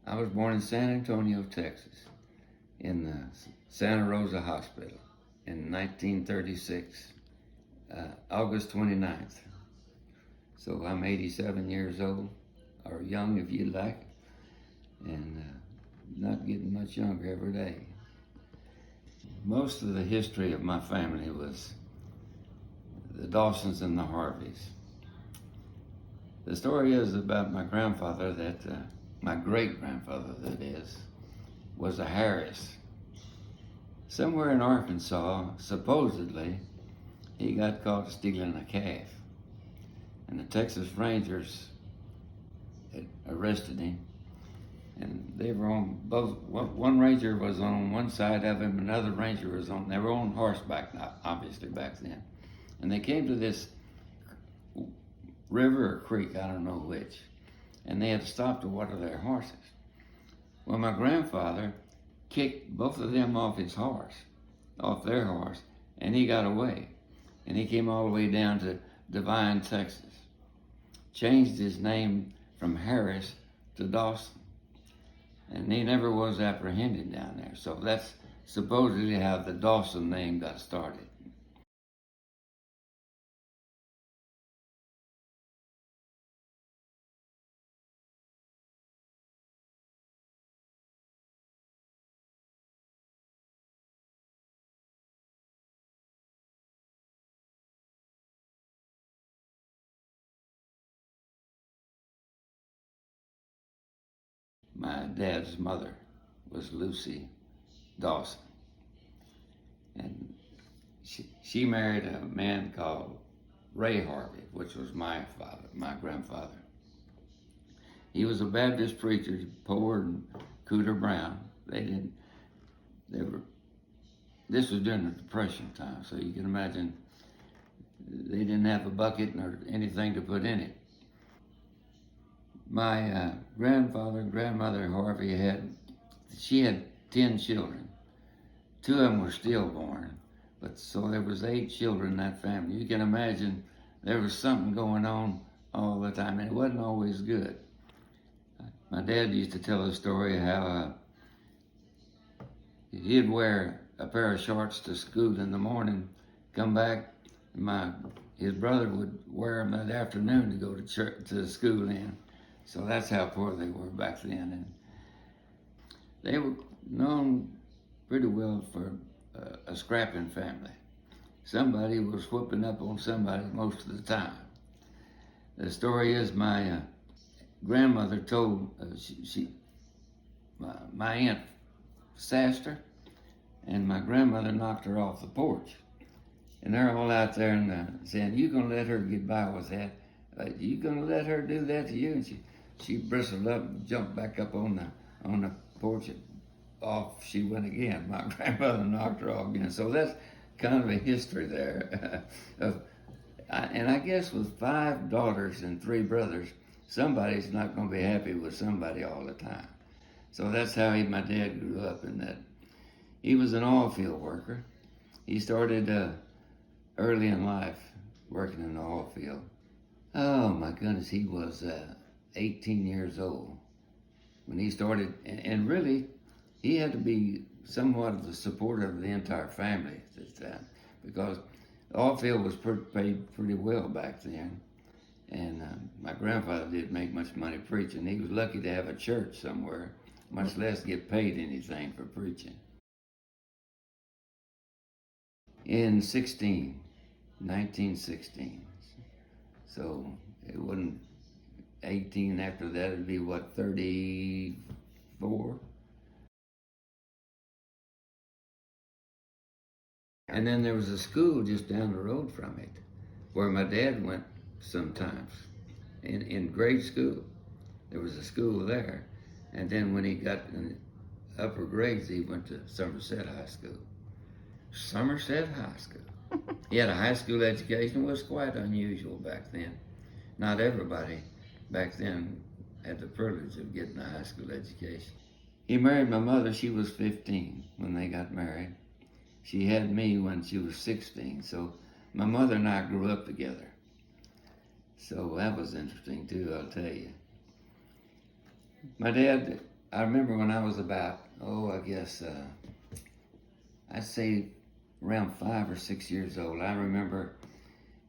I was born in San Antonio, Texas, in the Santa Rosa Hospital in 1936, August 29th. So I'm 87 years old, or young if you like, and not getting much younger every day. Most of the history of my family was the Dawsons and the Harveys. The story is about my grandfather that, my great-grandfather that is, was a Harris. Somewhere in Arkansas, supposedly, he got caught stealing a calf. And the Texas Rangers had arrested him. And they were on both, one ranger was on one side of him, another ranger was on, they were on horseback, obviously back then. And they came to this river or creek, I don't know which, and they had to stop to water their horses. Well, my grandfather kicked both of them off their horse, and he got away. And he came all the way down to Devine, Texas. Changed his name from Harris to Dawson. And he never was apprehended down there. So that's supposedly how the Dawson name got started. My dad's mother was Lucy Dawson. And she married a man called Ray Harvey, which was my father, my grandfather. He was a Baptist preacher, poor and cooter brown. This was during the Depression time, so you can imagine they didn't have a bucket or anything to put in it. My grandfather and grandmother Harvey had 10 children. 2 of them were stillborn, but so there was 8 children in that family. You can imagine there was something going on all the time, and it wasn't always good. My dad used to tell a story how he'd wear a pair of shorts to school in the morning, come back, his brother would wear them that afternoon to go to church, to school in. So that's how poor they were back then. And they were known pretty well for a scrapping family. Somebody was whooping up on somebody most of the time. The story is my grandmother told, my aunt sassed her, and my grandmother knocked her off the porch. And they're all out there and saying, "You gonna let her get by with that? You gonna let her do that to you?" And she bristled up and jumped back up on the porch, and off she went again. My grandmother knocked her off again. So that's kind of a history there. And I guess with 5 daughters and 3 brothers, somebody's not going to be happy with somebody all the time. So that's how my dad grew up in that. He was an oil field worker. He started early in life working in the oil field. Oh my goodness, he was 18 years old when he started, and really, he had to be somewhat of the support of the entire family at this time, because the oil field was paid pretty well back then. And my grandfather didn't make much money preaching. He was lucky to have a church somewhere, much less get paid anything for preaching. In 1916. So it wasn't 18 after that, it'd be what, 34? And then there was a school just down the road from it where my dad went sometimes in grade school. There was a school there. And then when he got in upper grades, he went to Somerset High School. Somerset High School. He had a high school education. It was quite unusual back then. Not everybody back then had the privilege of getting a high school education. He married my mother. She was 15 when they got married. She had me when she was 16. So my mother and I grew up together. So that was interesting too, I'll tell you. My dad I remember when I was about, I guess, I'd say around 5 or 6 years old. I remember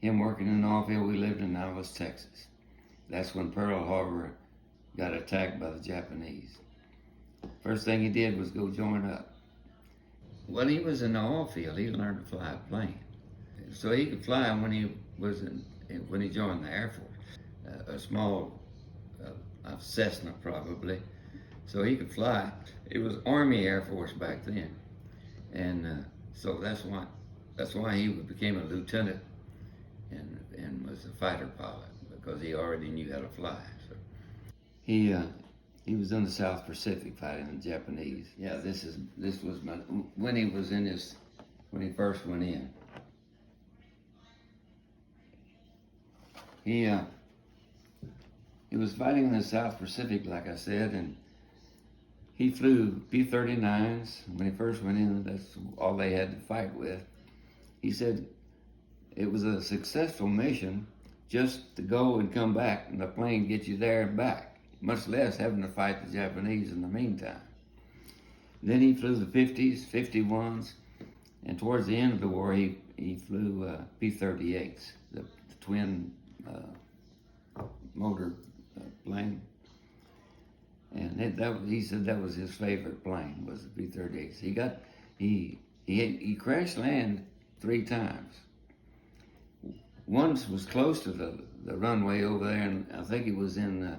him working in the oil field. We lived in Dallas, Texas. That's when Pearl Harbor got attacked by the Japanese. First thing he did was go join up. When he was in the oil field, he learned to fly a plane. So he could fly when he joined the Air Force. A small Cessna probably. So he could fly. It was Army Air Force back then. And so that's why he became a lieutenant and was a fighter pilot, because he already knew how to fly. So he was in the South Pacific fighting the Japanese. Yeah, this was when he was when he first went in. He was fighting in the South Pacific, like I said, and he flew P-39s when he first went in. That's all they had to fight with. He said it was a successful mission just to go and come back, and the plane get you there and back, much less having to fight the Japanese in the meantime. Then he flew the 50s, 51s, and towards the end of the war, he flew P-38s, the twin motor plane. And he said that was his favorite plane, was the P-38s. He crash landed 3 times. Once was close to the runway over there, and I think it was in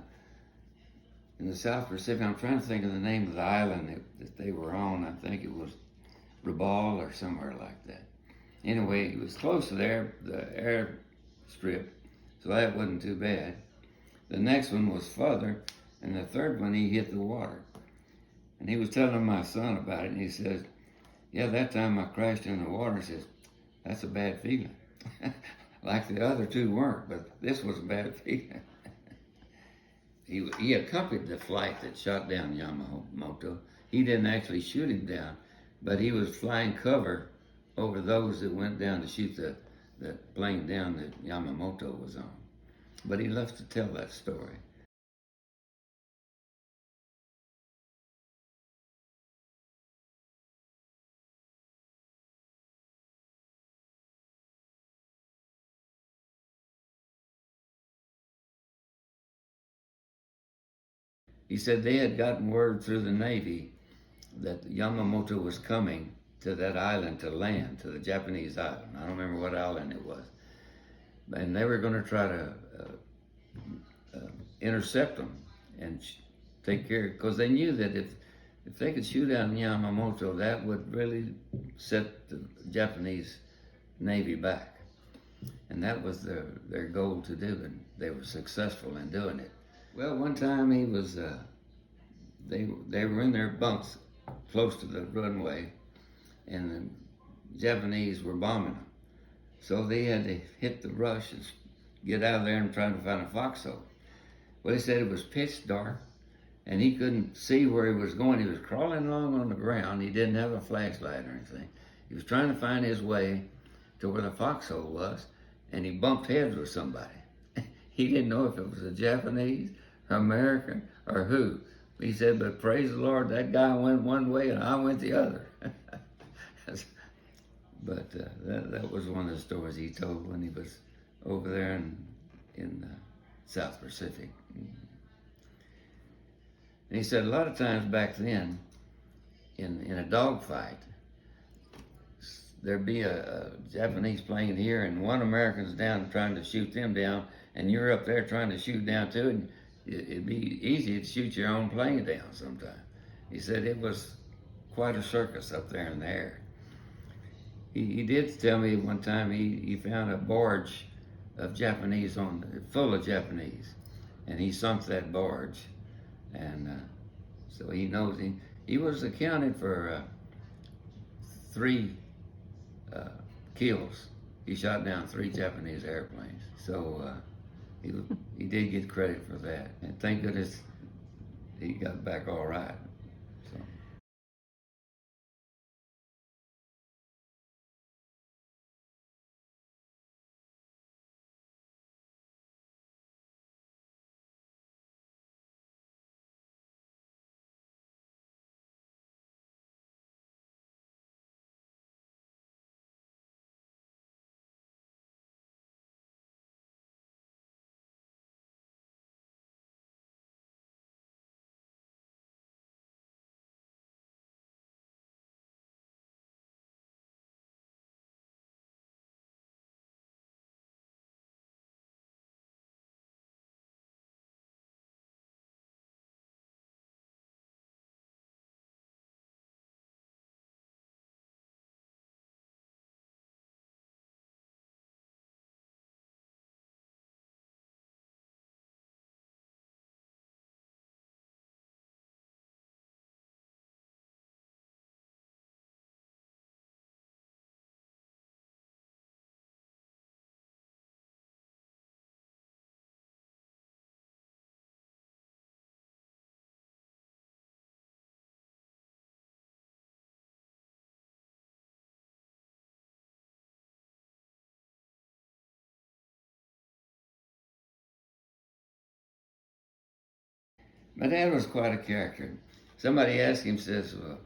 the South Pacific. I'm trying to think of the name of the island that they were on. I think it was Rabaul or somewhere like that. Anyway, it was close to the airstrip, so that wasn't too bad. The next one was further, and the third one he hit the water. And he was telling my son about it, and he says, yeah, that time I crashed in the water. He says, that's a bad feeling. Like the other 2 weren't, but this was a bad feeling. He accompanied the flight that shot down Yamamoto. He didn't actually shoot him down, but he was flying cover over those that went down to shoot the plane down that Yamamoto was on. But he loves to tell that story. He said they had gotten word through the Navy that Yamamoto was coming to that island to land, to the Japanese island. I don't remember what island it was. And they were going to try to intercept them and take care, because they knew that if they could shoot down Yamamoto, that would really set the Japanese Navy back. And that was their goal to do, and they were successful in doing it. Well, one time he was, they were in their bunks close to the runway, and the Japanese were bombing them. So they had to hit the rush and get out of there and try to find a foxhole. Well, he said it was pitch dark, and he couldn't see where he was going. He was crawling along on the ground. He didn't have a flashlight or anything. He was trying to find his way to where the foxhole was, and he bumped heads with somebody. He didn't know if it was a Japanese, American, or who. He said, but praise the Lord, that guy went one way and I went the other. But that was one of the stories he told when he was over there in the South Pacific. And he said a lot of times back then, in a dogfight, there'd be a Japanese plane here and one American's down trying to shoot them down, and you're up there trying to shoot down too, and it'd be easy to shoot your own plane down sometime. He said it was quite a circus up there in the air. He did tell me one time he found a barge of Japanese full of Japanese, and he sunk that barge, and so he knows he was accounted for 3 kills. He shot down 3 Japanese airplanes, so he did get credit for that, and thank goodness he got back all right. My dad was quite a character. Somebody asked him, says, well,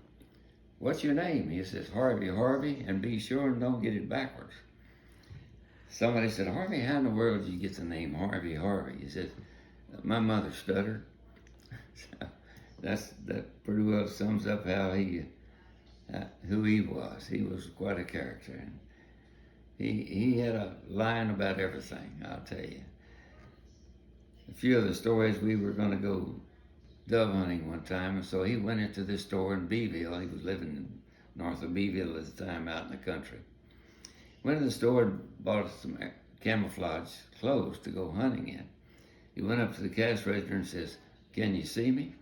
what's your name? He says, Harvey, and be sure and don't get it backwards. Somebody said, Harvey, how in the world did you get the name Harvey? He said, my mother stuttered. So that pretty well sums up how who he was. He was quite a character. And he had a line about everything, I'll tell you. A few of the stories, we were going to go dove hunting one time, and so he went into this store in Beeville. He was living north of Beeville at the time, out in the country. Went to the store and bought some camouflage clothes to go hunting in. He went up to the cash register and says, can you see me?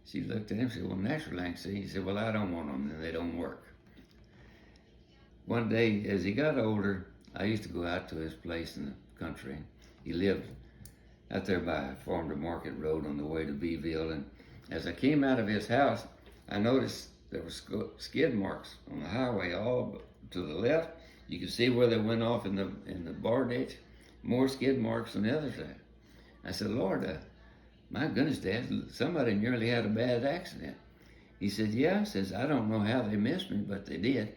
She looked at him and said, well, naturally I can see. He said, well, I don't want them, they don't work. One day, as he got older, I used to go out to his place in the country. He lived out there by Farm to Market Road on the way to Beeville, and as I came out of his house, I noticed there were skid marks on the highway all to the left. You could see where they went off in the bar ditch. More skid marks on the other side. I said, Lord, my goodness, Dad, somebody nearly had a bad accident. He said, yeah. Says, I don't know how they missed me, but they did.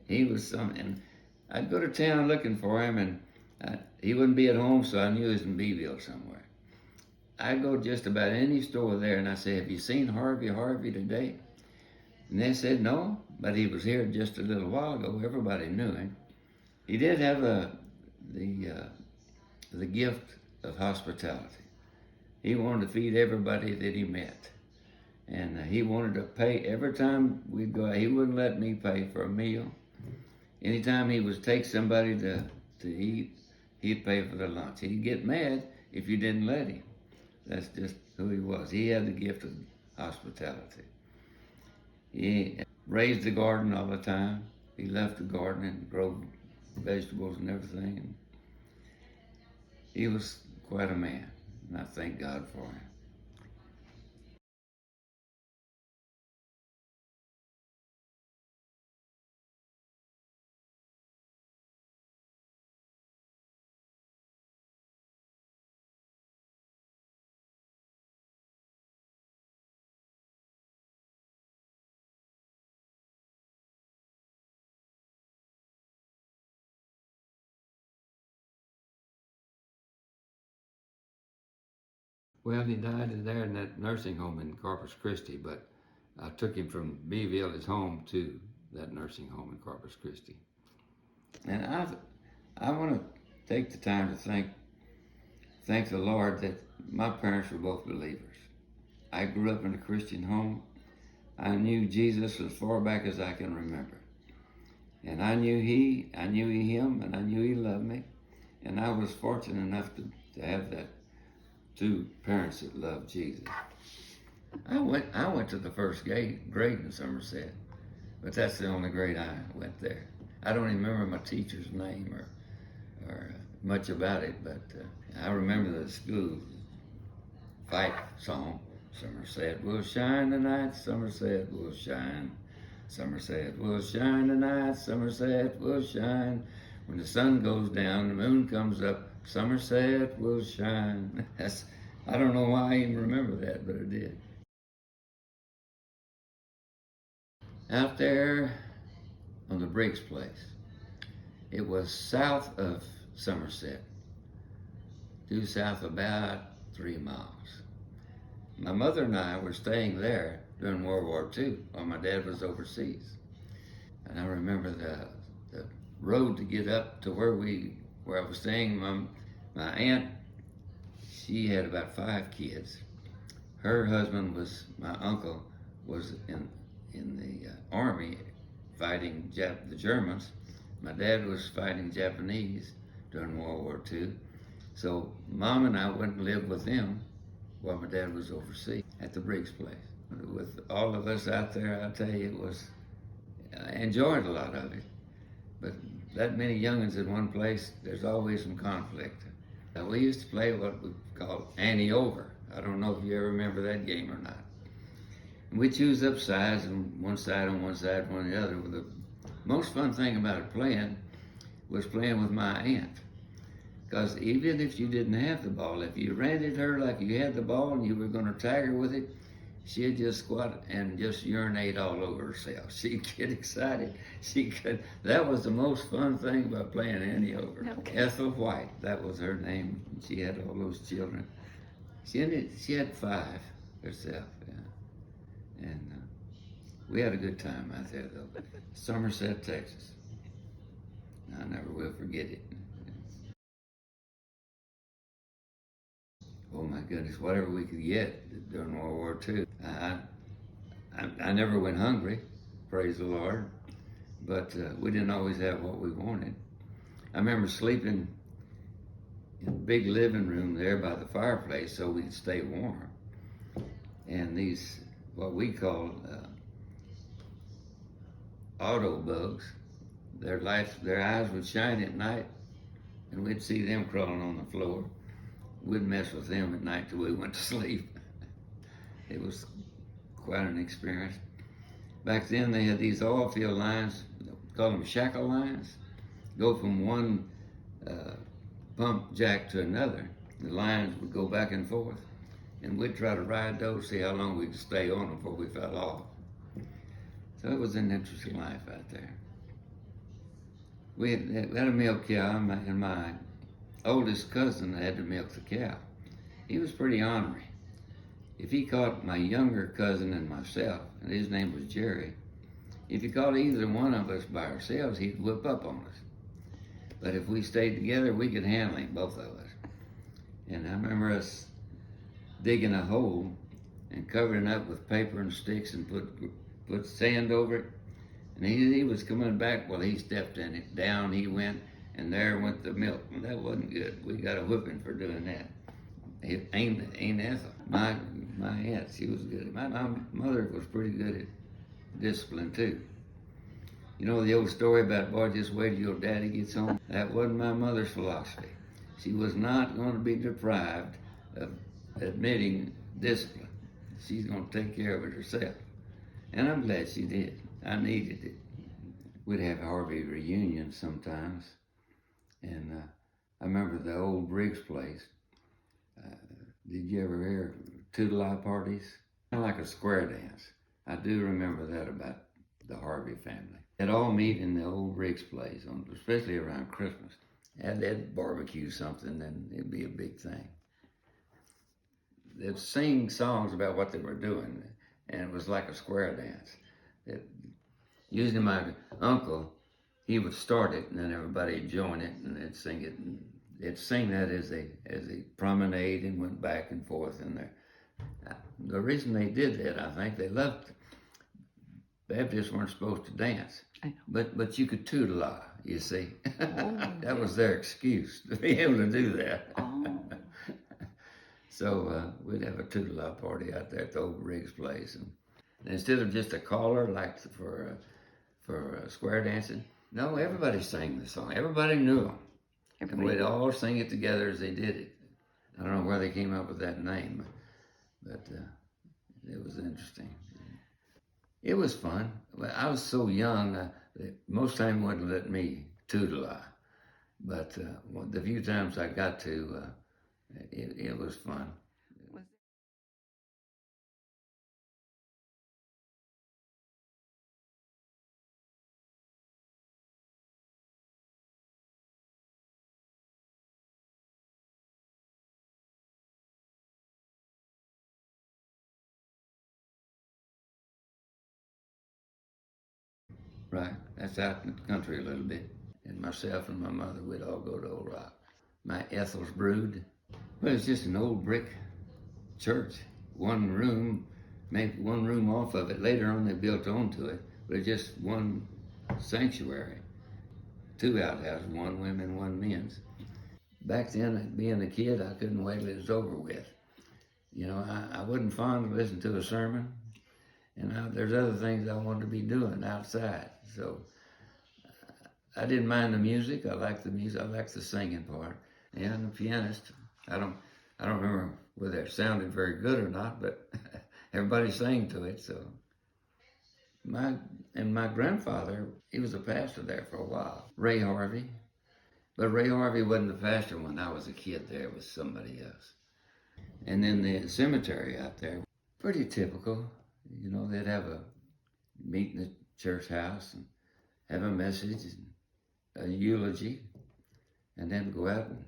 He was something. And I'd go to town looking for him, and he wouldn't be at home, so I knew he was in Beeville somewhere. I'd go just about any store there, and I say, have you seen Harvey today? And they said no, but he was here just a little while ago. Everybody knew him. He did have the gift of hospitality. He wanted to feed everybody that he met. And he wanted to pay every time we'd go out. He wouldn't let me pay for a meal. Anytime he would take somebody to eat, he'd pay for their lunch. He'd get mad if you didn't let him. That's just who he was. He had the gift of hospitality. He raised the garden all the time. He left the garden and grew vegetables and everything. And he was quite a man, and I thank God for him. Well, he died there in that nursing home in Corpus Christi, but I took him from Beeville, his home, to that nursing home in Corpus Christi. And I want to take the time to thank the Lord that my parents were both believers. I grew up in a Christian home. I knew Jesus as far back as I can remember. And I knew him, and I knew he loved me. And I was fortunate enough to have that two parents that loved Jesus. I went to the first grade in Somerset, but that's the only grade I went there. I don't even remember my teacher's name or much about it, but I remember the school fight song, Somerset will shine tonight, Somerset will shine. Somerset will shine tonight, Somerset will shine. When the sun goes down, the moon comes up, Somerset will shine. I don't know why I even remember that, but I did. Out there on the Briggs place, it was south of Somerset, due south about 3 miles. My mother and I were staying there during World War II while my dad was overseas. And I remember the road to get up to where I was staying. My aunt, she had about 5 kids. Her husband my uncle was in the army fighting the Germans. My dad was fighting Japanese during World War II. So Mom and I went and lived with them while my dad was overseas at the Briggs place. With all of us out there, I'll tell you, I enjoyed a lot of it. But that many young'uns in one place, there's always some conflict. We used to play what we call Annie Over. I don't know if you ever remember that game or not. And we choose up sides, and one side on one side, one on the other. Well, the most fun thing about playing was playing with my aunt, Because even if you didn't have the ball, if you ran at her like you had the ball and you were going to tag her with it, she'd just squat and just urinate all over herself. She'd get excited. She could. That was the most fun thing about playing Annie over. Okay. Ethel White, that was her name. She had all those children. She had 5 herself, yeah. And we had a good time out there, though. Somerset, Texas. I never will forget it. Oh my goodness, whatever we could get during World War II. I never went hungry, praise the Lord, but we didn't always have what we wanted. I remember sleeping in a big living room there by the fireplace so we'd stay warm. And these, what we call auto bugs, their eyes would shine at night, and we'd see them crawling on the floor. We'd mess with them at night till we went to sleep. It was quite an experience. Back then they had these oil field lines, call them shackle lines, go from one pump jack to another. The lines would go back and forth, and we'd try to ride those, see how long we could stay on them before we fell off. So it was an interesting life out there. We had a milk cow, and my oldest cousin had to milk the cow. He was pretty ornery. If he caught my younger cousin and myself, and his name was Jerry, if he caught either one of us by ourselves, he'd whip up on us. But if we stayed together, we could handle him, both of us. And I remember us digging a hole and covering it up with paper and sticks and put sand over it. And he was coming back, well, he stepped in it. Down he went, and there went the milk. Well, that wasn't good. We got a whipping for doing that. It ain't Ethel. My aunt, she was good. My mother was pretty good at discipline too. You know the old story about, boy, just wait till your daddy gets home? That wasn't my mother's philosophy. She was not going to be deprived of admitting discipline. She's going to take care of it herself. And I'm glad she did. I needed it. We'd have Harvey reunions sometimes. And I remember the old Briggs place. Did you ever hear Toodle-Eye parties? Kind of like a square dance. I do remember that about the Harvey family. They'd all meet in the old Briggs place, especially around Christmas. And they'd barbecue something, and it'd be a big thing. They'd sing songs about what they were doing, and it was like a square dance. Usually my uncle, he would start it, and then everybody would join it, and they'd sing it. And they'd sing that as they promenade and went back and forth in there. The reason they did that, I think, they loved it. Baptists weren't supposed to dance, but you could toodle-eye, you see. Oh, that was their excuse to be able to do that. Oh. So we'd have a toodle-eye party out there at the old Riggs place, and instead of just a caller like for square dancing, no, everybody sang the song. Everybody knew them. And we'd all sing it together as they did it. I don't know where they came up with that name, but it was interesting. It was fun. I was so young that most time wouldn't let me toodle-eye. But the few times I got to, it was fun. Right, that's out in the country a little bit. And myself and my mother, we'd all go to Old Rock. My Ethel's Brood, well, it's just an old brick church. One room, maybe one room off of it. Later on they built onto it, but it's just one sanctuary. 2 outhouses, one women, one men's. Back then, being a kid, I couldn't wait till it was over with. You know, I wasn't fond of listening to a sermon, and there's other things I wanted to be doing outside. So I didn't mind the music. I liked the music. I liked the singing part. And the pianist, I don't remember whether it sounded very good or not, but everybody sang to it. So my grandfather, he was a pastor there for a while. Ray Harvey, But Ray Harvey wasn't the pastor when I was a kid there. It was somebody else. And then the cemetery out there, pretty typical. You know, they'd have a meet in the church house and have a message and a eulogy, and then go out and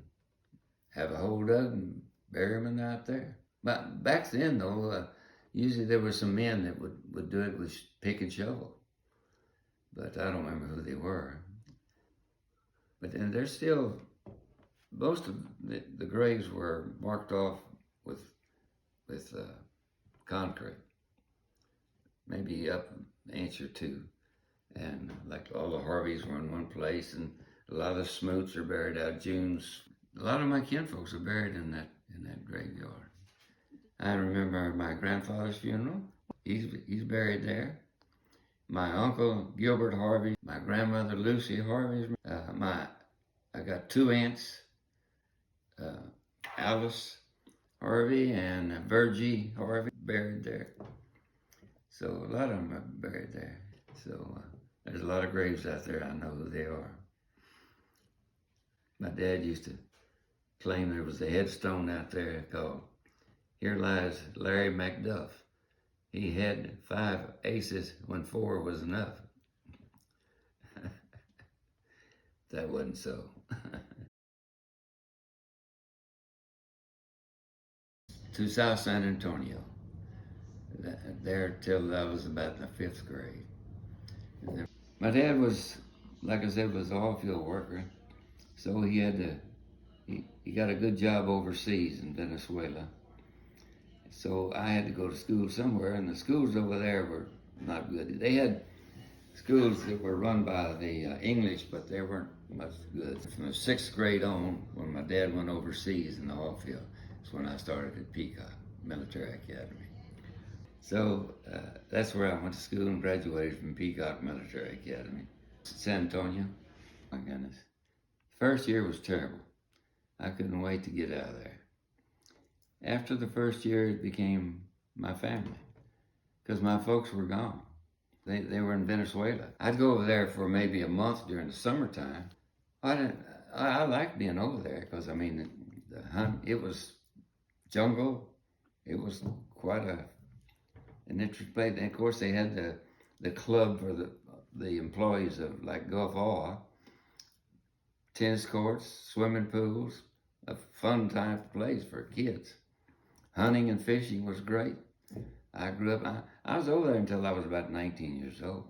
have a hold up and bury them out there. But back then, though, usually there were some men that would do it with pick and shovel. But I don't remember who they were. But then there's still, most of the graves were marked off with concrete, maybe up an inch or two. And like all the Harveys were in one place, and a lot of the Smoots are buried out. June's, a lot of my kinfolks are buried in that graveyard. I remember my grandfather's funeral. He's buried there. My uncle Gilbert Harvey, my grandmother Lucy Harvey. I got two aunts, Alice Harvey and Virgie Harvey, buried there. So a lot of them are buried there. So there's a lot of graves out there. I know who they are. My dad used to claim there was a headstone out there called "Here Lies Larry MacDuff. He had 5 aces when 4 was enough." That wasn't so. To South San Antonio. There till I was about in the 5th grade. My dad was, like I said, was an oil field worker, so he got a good job overseas in Venezuela. So I had to go to school somewhere, and the schools over there were not good. They had schools that were run by the English, but they weren't much good. From the 6th grade on, when my dad went overseas in the oil field, that's when I started at Peacock Military Academy. So that's where I went to school and graduated from Peacock Military Academy. San Antonio, my goodness. First year was terrible. I couldn't wait to get out of there. After the first year, it became my family, because my folks were gone. They were in Venezuela. I'd go over there for maybe a month during the summertime. I liked being over there, because I mean, it was jungle. It was quite an interesting place. And of course, they had the club for the employees of like Gulf Oil, tennis courts, swimming pools, a fun type place for kids. Hunting and fishing was great. I grew up, I was over there until I was about 19 years old.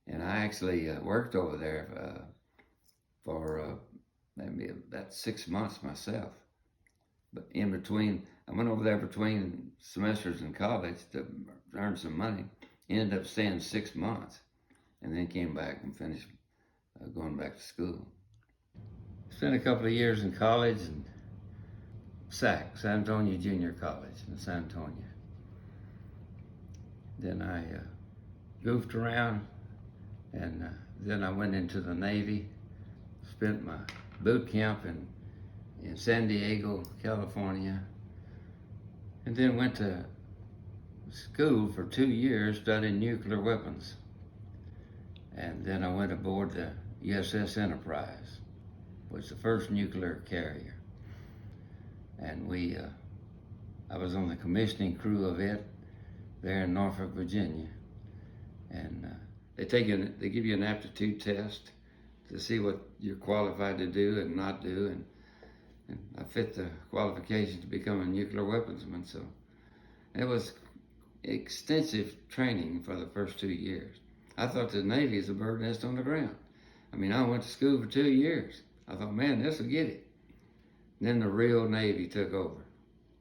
And I actually worked over there for maybe about 6 months myself. But in between, I went over there between semesters in college to earn some money. Ended up staying 6 months, and then came back and finished going back to school. Spent a couple of years in college and SAC, San Antonio Junior College in San Antonio. Then I goofed around, and then I went into the Navy, spent my boot camp in San Diego, California, and then went to school for 2 years studying nuclear weapons. And then I went aboard the USS Enterprise, which was the first nuclear carrier. And I was on the commissioning crew of it there in Norfolk, Virginia. And they give you an aptitude test to see what you're qualified to do and not do. And I fit the qualifications to become a nuclear weaponsman. So it was extensive training for the first 2 years. I thought the Navy is a bird nest on the ground. I mean, I went to school for 2 years. I thought, man, this will get it. Then the real Navy took over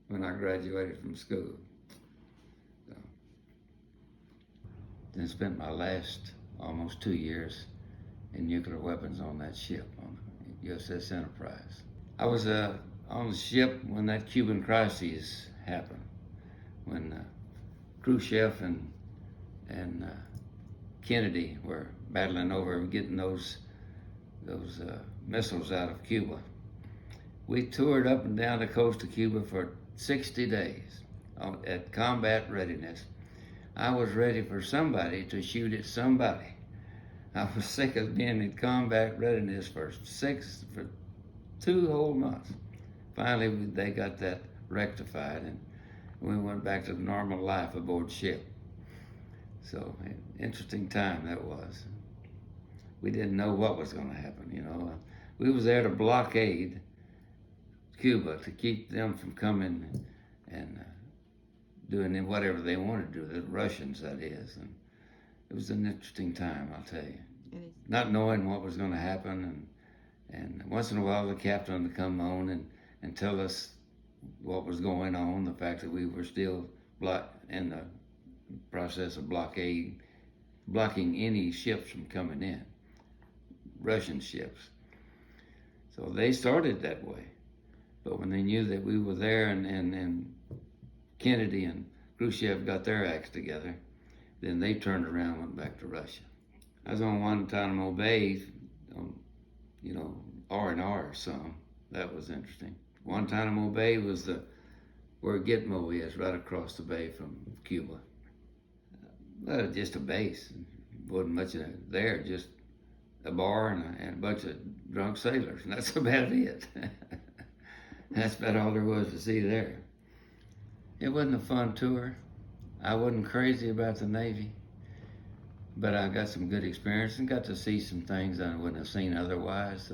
when I graduated from school. So, then spent my last almost 2 years in nuclear weapons on that ship, on USS Enterprise. I was on the ship when that Cuban crisis happened, when Khrushchev and Kennedy were battling over getting those missiles out of Cuba. We toured up and down the coast of Cuba for 60 days at combat readiness. I was ready for somebody to shoot at somebody. I was sick of being in combat readiness for 2 whole months. Finally, they got that rectified, and we went back to normal life aboard ship. So, interesting time that was. We didn't know what was going to happen, you know. We was there to blockade Cuba to keep them from coming and doing whatever they wanted to do, the Russians, that is. And it was an interesting time, I'll tell you. Not knowing what was going to happen, and once in a while the captain would come on and tell us what was going on, the fact that we were still in the process of blocking any ships from coming in, Russian ships. So they started that way. But when they knew that we were there and Kennedy and Khrushchev got their acts together, then they turned around and went back to Russia. I was on Guantanamo Bay, you know, R&R song. That was interesting. Guantanamo Bay was where Gitmo is, right across the bay from Cuba. Well, just a base. Wasn't much there, just a bar and a bunch of drunk sailors, and that's about it. That's about all there was to see there. It wasn't a fun tour. I wasn't crazy about the Navy, but I got some good experience and got to see some things I wouldn't have seen otherwise.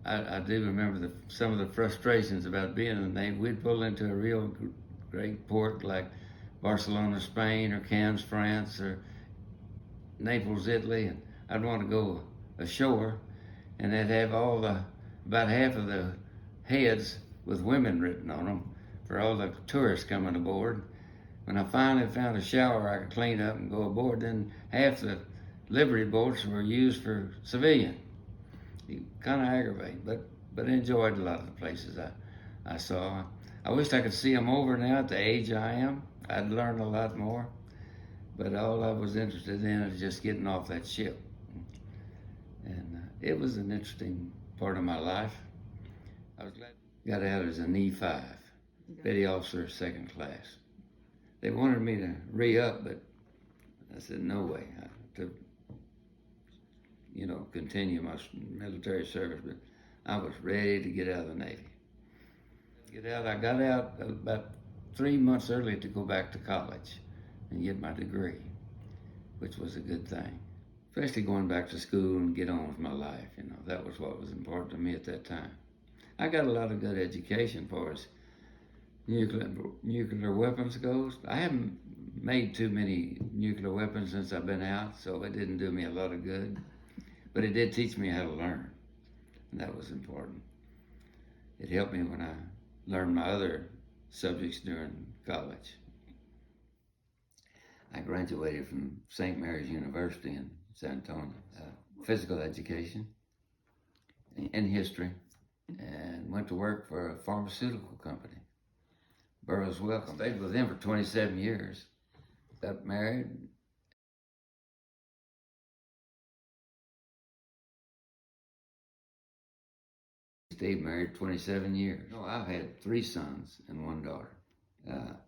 I do remember some of the frustrations about being in the Navy. We'd pull into a real great port like Barcelona, Spain, or Cannes, France, or Naples, Italy, and I'd want to go ashore, and they'd have about half of the heads with women written on them for all the tourists coming aboard. When I finally found a shower I could clean up and go aboard, then half the livery boats were used for civilian. Kind of aggravating, but enjoyed a lot of the places I saw. I wished I could see them over now at the age I am. I'd learned a lot more, but all I was interested in is just getting off that ship. And it was an interesting part of my life. I was glad I got out as an E5, petty officer, second class. They wanted me to re-up, but I said, no way. To continue my military service, but I was ready to get out of the Navy. I got out about 3 months early to go back to college and get my degree, which was a good thing. Especially going back to school and get on with my life, that was what was important to me at that time. I got a lot of good education for us. Nuclear weapons goes. I haven't made too many nuclear weapons since I've been out, so it didn't do me a lot of good. But it did teach me how to learn, and that was important. It helped me when I learned my other subjects during college. I graduated from St. Mary's University in San Antonio, physical education and history, and went to work for a pharmaceutical company, Burroughs Wellcome. Stayed with them for 27 years. Got married. Stayed married 27 years. No, I've had 3 sons and 1 daughter.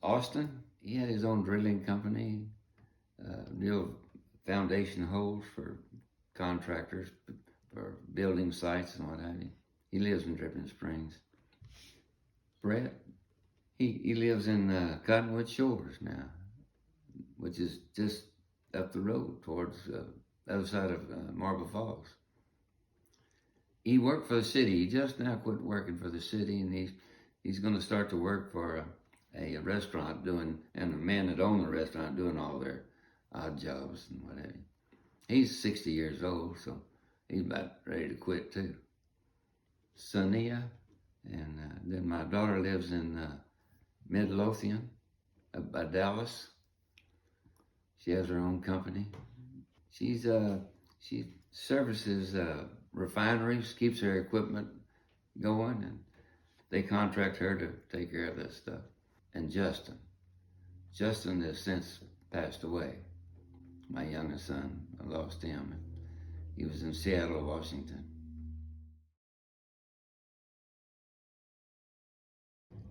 Austin, he had his own drilling company, drilled foundation holes for contractors, for building sites and what have you. He lives in Dripping Springs. Brett, he lives in Cottonwood Shores now, which is just up the road towards the other side of Marble Falls. He worked for the city. He just now quit working for the city, and he's going to start to work for a restaurant and the man that owned the restaurant doing all their odd jobs and what have you. He's 60 years old, so he's about ready to quit too. Sonia, and then my daughter lives in Midlothian, up by Dallas. She has her own company. She services refineries, keeps her equipment going, and they contract her to take care of that stuff. And Justin has since passed away. My youngest son, I lost him. He was in Seattle, Washington.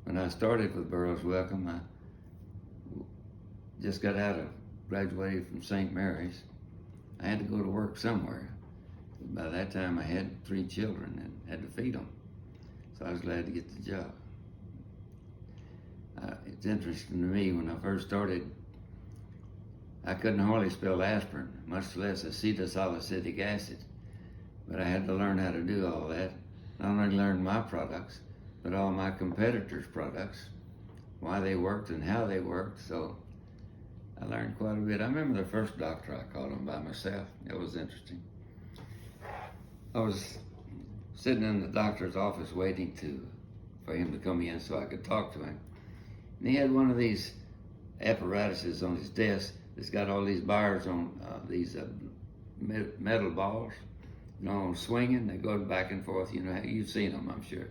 When I started with Burroughs Wellcome, I just graduated from St. Mary's. I had to go to work somewhere. By that time, I had 3 children and had to feed them. So I was glad to get the job. It's interesting to me, when I first started, I couldn't hardly spell aspirin, much less acetylsalicylic acid. But I had to learn how to do all that. Not only learn my products, but all my competitors' products, why they worked and how they worked. So I learned quite a bit. I remember the first doctor I called on by myself. It was interesting. I was sitting in the doctor's office waiting for him to come in so I could talk to him. And he had one of these apparatuses on his desk that's got all these bars on these metal balls, swinging. They go back and forth. You've seen them, I'm sure.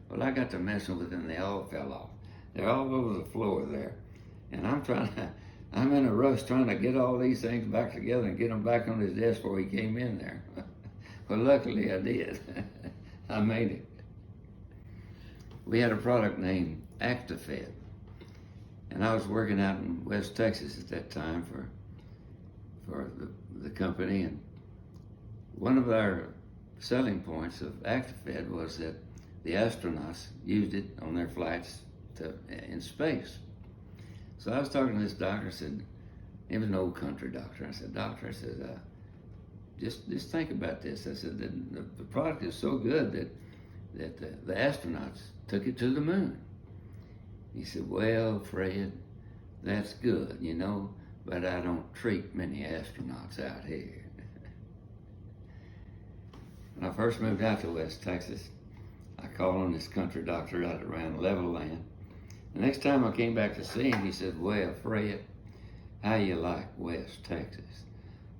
Well, I got to messing with them. They all fell off. They're all over the floor there. And I'm in a rush trying to get all these things back together and get them back on his desk before he came in there. Well, luckily I did. I made it. We had a product named ActiFed. And I was working out in West Texas at that time for the company. And one of our selling points of ActiFed was that the astronauts used it on their flights in space. So I was talking to this doctor. I said, he was an old country doctor. I said, doctor, just think about this. I said, the product is so good that the astronauts took it to the moon. He said, well, Fred, that's good, but I don't treat many astronauts out here. When I first moved out to West Texas, I called on this country doctor out around Level Land. The next time I came back to see him, he said, well, Fred, how you like West Texas?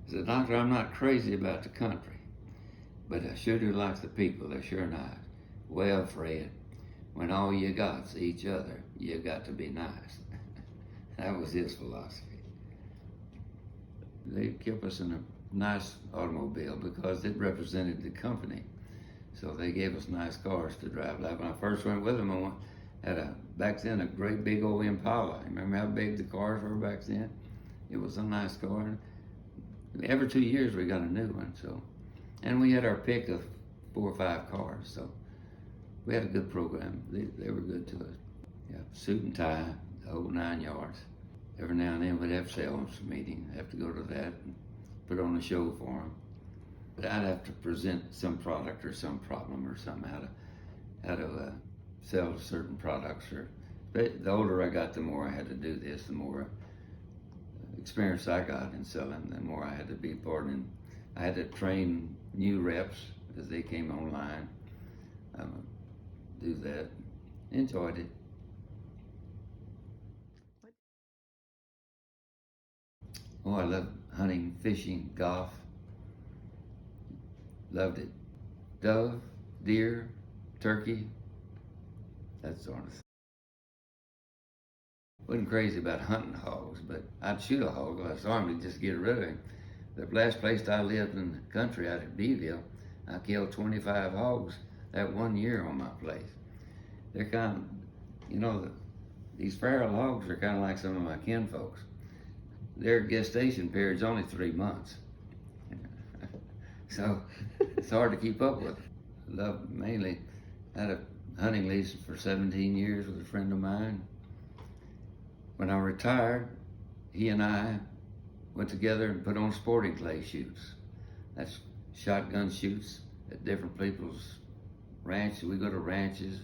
I said, doctor, I'm not crazy about the country, but I sure do like the people. They're sure nice. Well, Fred, when all you got's each other, you got to be nice. That was his philosophy. They kept us in a nice automobile because it represented the company. So they gave us nice cars to drive. Like when I first went with them, I had back then a great big old Impala. Remember how big the cars were back then? It was a nice car. Every 2 years we got a new one. And we had our pick of 4 or 5 cars. So we had a good program. They were good to us. Yeah, suit and tie, the whole 9 yards. Every now and then we'd have sales meeting. Have to go to that and put on a show for them. But I'd have to present some product or some problem or something, how to sell certain products. The older I got, the more I had to do this, the more experience I got in selling, the more I had to be part in. I had to train new reps as they came online. Do that. Enjoyed it. Oh, I love hunting, fishing, golf. Loved it. Dove, deer, turkey, that sort of thing. Wasn't crazy about hunting hogs, but I'd shoot a hog if I saw him to just get rid of him. The last place I lived in the country out at Beeville, I killed 25 hogs that 1 year on my place. They're kind of, these feral hogs are kind of like some of my kinfolks. Their gestation period's only 3 months. So it's hard to keep up with. Had a hunting lease for 17 years with a friend of mine. When I retired, he and I went together and put on sporting clay shoots. That's shotgun shoots at different people's ranches. We go to ranches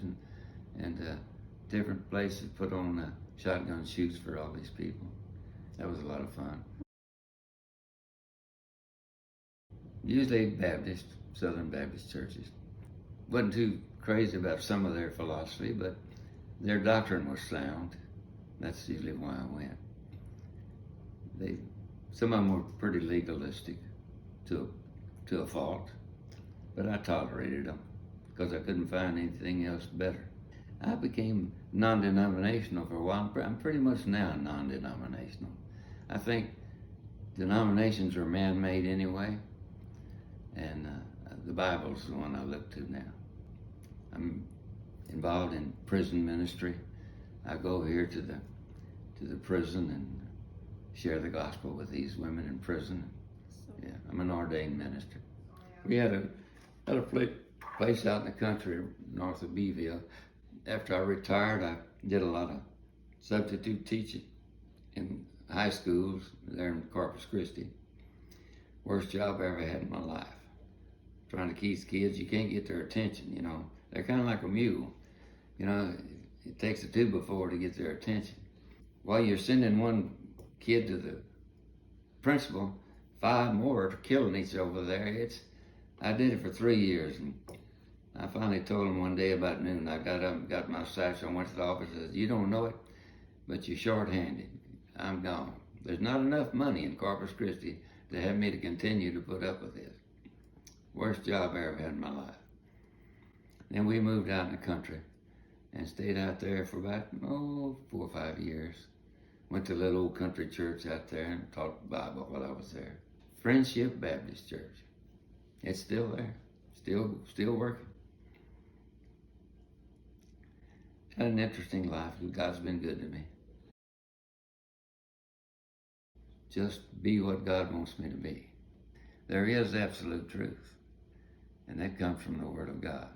and different places, put on shotgun shoots for all these people. That was a lot of fun. Usually Baptist, Southern Baptist churches. Wasn't too crazy about some of their philosophy, but their doctrine was sound. That's usually why I went. Some of them were pretty legalistic to a fault, but I tolerated them because I couldn't find anything else better. I became non-denominational for a while. I'm pretty much now non-denominational. I think denominations are man-made anyway, and the Bible's the one I look to now. I'm involved in prison ministry. I go here to the prison and share the gospel with these women in prison. Yeah, I'm an ordained minister. We had a place out in the country north of Beeville. After I retired, I did a lot of substitute teaching in high schools there in Corpus Christi. Worst job I ever had in my life. Trying to keep kids, you can't get their attention, you know. They're kind of like a mule. You know, it takes a 2x4 to get their attention. While you're sending one kid to the principal, 5 more are killing each over there. I did it for 3 years, and I finally told him one day about noon. I got up and got my satchel and went to the office and said, "You don't know it, but you're short-handed. I'm gone. There's not enough money in Corpus Christi to have me to continue to put up with this." Worst job I ever had in my life. Then we moved out in the country and stayed out there for about 4 or 5 years. Went to a little old country church out there and taught the Bible while I was there. Friendship Baptist Church. It's still there. Still working. Had an interesting life. God's been good to me. Just be what God wants me to be. There is absolute truth, and that comes from the Word of God.